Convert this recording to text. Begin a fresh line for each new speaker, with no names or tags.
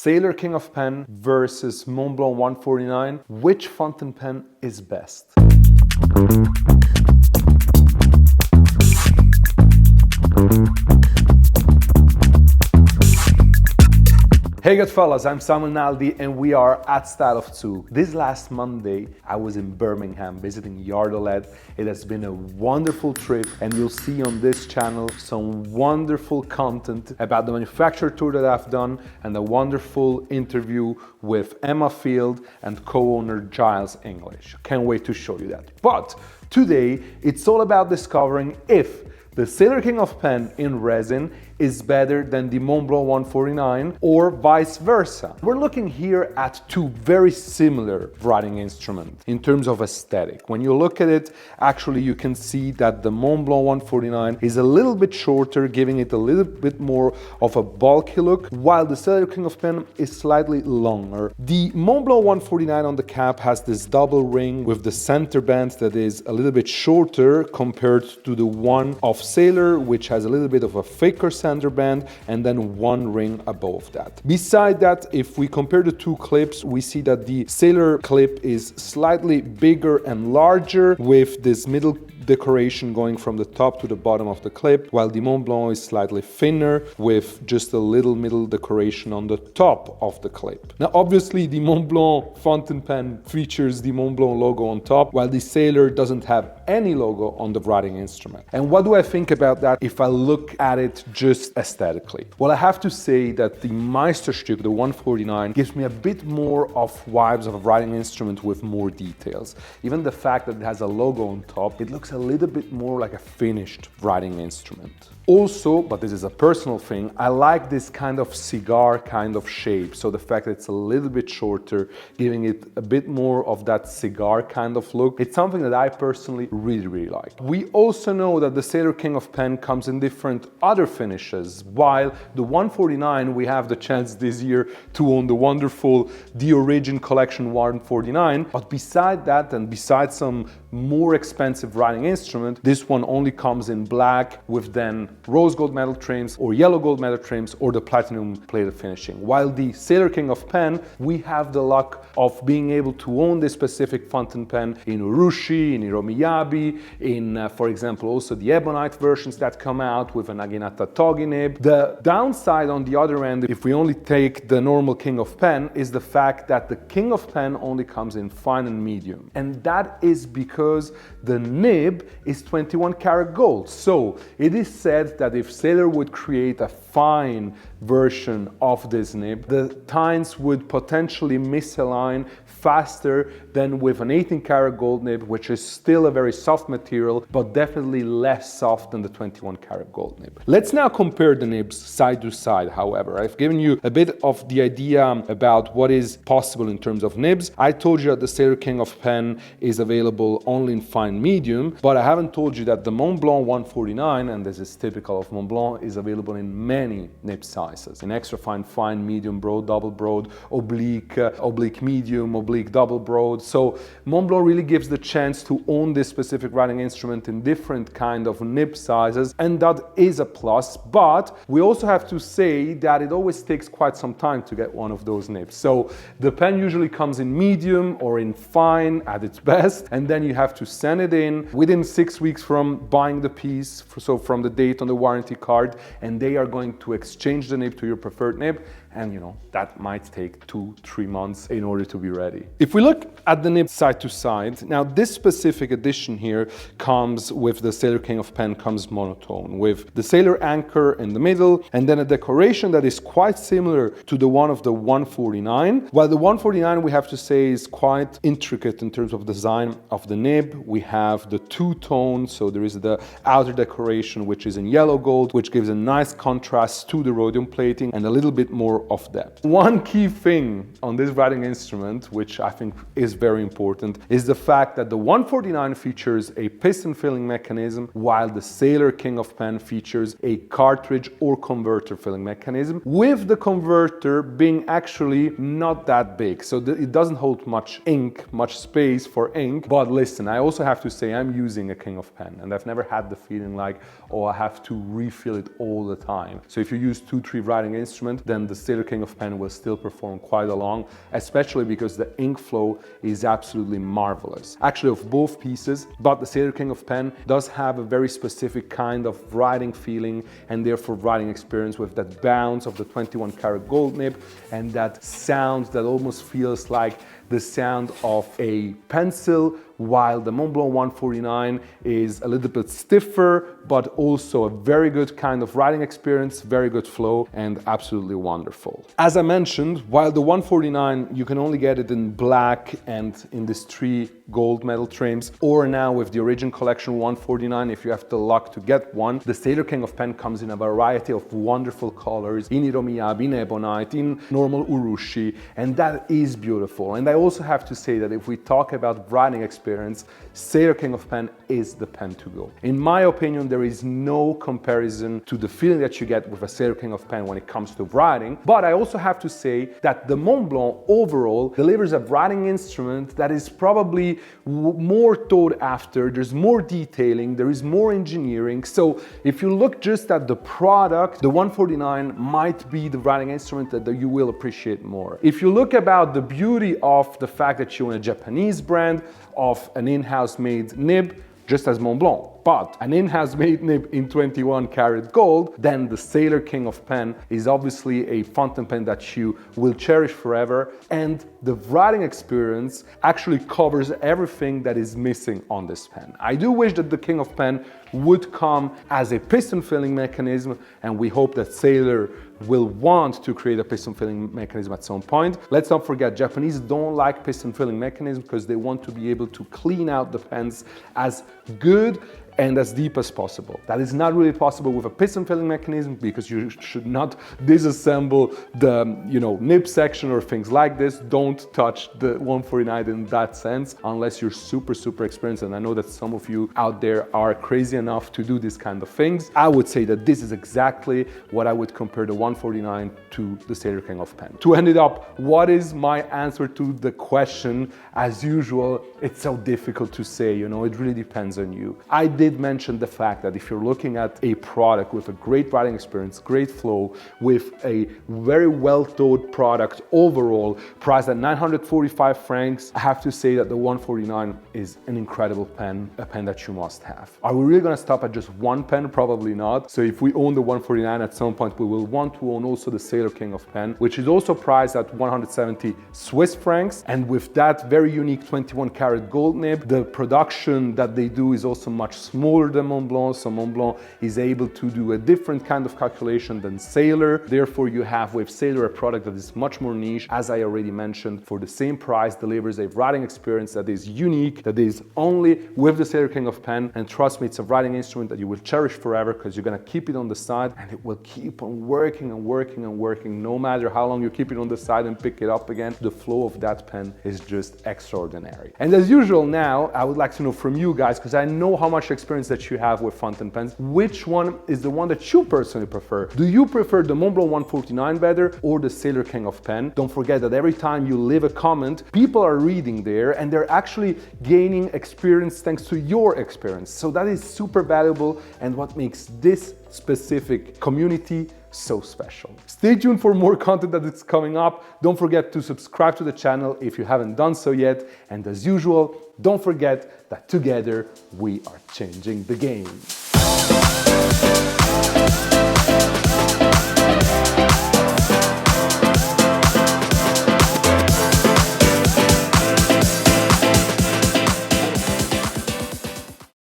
Sailor King of Pen versus Montblanc 149. Which fountain pen is best? Hey Goodfellas, I'm Naldi and we are at Style of Zug. This last Monday I was in Birmingham visiting Yardolet. It has been a wonderful trip and you'll see on this channel some wonderful content about the manufacturer tour that I've done and a wonderful interview with Emma Field and co-owner Giles English. Can't wait to show you that. But today it's all about discovering if the Sailor King of Pen in resin is better than the Montblanc 149 or vice versa. We're looking here at two very similar writing instruments in terms of aesthetic. When you look at it, actually you can see that the Montblanc 149 is a little bit shorter, giving it a little bit more of a bulky look, while the Sailor King of Pen is slightly longer. The Montblanc 149 on the cap has this double ring with the center band that is a little bit shorter compared to the one of Sailor, which has a little bit of a thicker center band and then one ring above that. Beside that, if we compare the two clips, we see that the Sailor clip is slightly bigger and larger with this middle decoration going from the top to the bottom of the clip, while the Montblanc is slightly thinner with just a little middle decoration on the top of the clip. Now obviously the Montblanc fountain pen features the Montblanc logo on top, while the Sailor doesn't have any logo on the writing instrument. And what do I think about that if I look at it just aesthetically? Well, I have to say that the Meisterstück, the 149, gives me a bit more of vibes of a writing instrument with more details. Even the fact that it has a logo on top, it looks a little bit more like a finished writing instrument. Also, but this is a personal thing, I like this kind of cigar kind of shape. So the fact that it's a little bit shorter, giving it a bit more of that cigar kind of look, it's something that I personally really like. We also know that the Sailor King of Pen comes in different other finishes, while the 149, we have the chance this year to own the wonderful The Origin Collection 149. But beside that, and besides some more expensive writing instrument, this one only comes in black with then rose gold metal trims or yellow gold metal trims or the platinum plated finishing. While the Sailor King of Pen, we have the luck of being able to own this specific fountain pen in Urushi, in Hiromiyabi, in for example also the ebonite versions that come out with an Naginata Togi nib. The downside on the other end, if we only take the normal King of Pen, is the fact that the King of Pen only comes in fine and medium, and that is because the nib is 21 karat gold. So it is said that if Sailor would create a fine version of this nib, the tines would potentially misalign faster than with an 18 karat gold nib, which is still a very soft material, but definitely less soft than the 21 karat gold nib. Let's now compare the nibs side to side. However, I've given you a bit of the idea about what is possible in terms of nibs. I told you that the Sailor King of Pen is available only in fine medium, but I haven't told you that the Montblanc 149, and this is typical of Montblanc, is available in many nib sizes. In extra fine, fine, medium broad, double broad, oblique, oblique medium, oblique double broad. So Montblanc really gives the chance to own this specific writing instrument in different kind of nib sizes, and that is a plus. But we also have to say that it always takes quite some time to get one of those nibs. So the pen usually comes in medium or in fine at its best, and then you have to send it in within 6 weeks from buying the piece, so from the date on the warranty card, and they are going to exchange the nib to your preferred nib, and you know, that might take 2-3 months in order to be ready. If we look at the nib side to side, now this specific edition here comes with the Sailor King of Pen, comes monotone, with the Sailor anchor in the middle, and then a decoration that is quite similar to the one of the 149. While the 149, we have to say, is quite intricate in terms of design of the nib. We have the two-tone, so there is the outer decoration, which is in yellow gold, which gives a nice contrast to the rhodium plating and a little bit more of depth. One key thing on this writing instrument, which I think is very important, is the fact that the 149 features a piston filling mechanism, while the Sailor King of Pen features a cartridge or converter filling mechanism, with the converter being actually not that big. So it doesn't hold much ink, much space for ink. But listen, I also have to say I'm using a King of Pen, and I've never had the feeling like, oh, I have to refill it all the time. So if you use 2-3 writing instruments, then the Sailor King of pen will still perform quite along, especially because the ink flow is absolutely marvelous. Actually, of both pieces, but the Sailor King of pen does have a very specific kind of writing feeling and therefore writing experience with that bounce of the 21 karat gold nib and that sound that almost feels like the sound of a pencil, while the Montblanc 149 is a little bit stiffer, but also a very good kind of writing experience, very good flow, and absolutely wonderful. As I mentioned, while the 149, you can only get it in black and in these 3 gold medal trims, or now with the Origin Collection 149, if you have the luck to get one, the Sailor King of pen comes in a variety of wonderful colors, in Iromiyabi, in Ebonite, in normal Urushi, and that is beautiful. And I also have to say that if we talk about writing experience, Sailor King of pen is the pen to go. In my opinion, there is no comparison to the feeling that you get with a Sailor King of pen when it comes to writing. But I also have to say that the Montblanc overall delivers a writing instrument that is probably more thought after. There's more detailing, there is more engineering. So if you look just at the product, the 149 might be the writing instrument that you will appreciate more. If you look about the beauty of the fact that you're in a Japanese brand, of an in-house made nib, just as Montblanc, but an in-house made nib in 21 karat gold, then the Sailor King of pen is obviously a fountain pen that you will cherish forever, and the writing experience actually covers everything that is missing on this pen. I do wish that the King of pen would come as a piston filling mechanism, and we hope that Sailor will want to create a piston filling mechanism at some point. Let's not forget, Japanese don't like piston filling mechanism because they want to be able to clean out the pens as good and as deep as possible. That is not really possible with a piston filling mechanism because you should not disassemble the nib section or things like this. Don't touch the 149 in that sense unless you're super experienced, and I know that some of you out there are crazy enough to do this kind of things. I would say that this is exactly what I would compare the 149 to the Sailor King of pen. To end it up, what is my answer to the question? As usual, it's so difficult to say, it really depends on you. I did mention the fact that if you're looking at a product with a great writing experience, great flow, with a very well thought product overall, priced at 945 francs, I have to say that the 149 is an incredible pen, a pen that you must have. Are we really gonna stop at just one pen? Probably not. So if we own the 149, at some point we will want to own also the Sailor King of pen, which is also priced at 170 Swiss francs. And with that very unique 21 karat gold nib, the production that they do is also much smaller than Montblanc, so Montblanc is able to do a different kind of calculation than Sailor. Therefore, you have with Sailor a product that is much more niche, as I already mentioned, for the same price, delivers a writing experience that is unique, that is only with the Sailor King of pen, and trust me, it's a writing instrument that you will cherish forever because you're gonna keep it on the side and it will keep on working and working and working. No matter how long you keep it on the side and pick it up again, the flow of that pen is just extraordinary. And as usual now, I would like to know from you guys, because I know how much experience that you have with fountain pens, which one is the one that you personally prefer? Do you prefer the Montblanc 149 better or the Sailor King of pen? Don't forget that every time you leave a comment, people are reading there and they're actually gaining experience thanks to your experience. So that is super valuable and what makes this specific community so special. Stay tuned for more content that is coming up. Don't forget to subscribe to the channel if you haven't done so yet. And as usual, don't forget that together we are changing the game.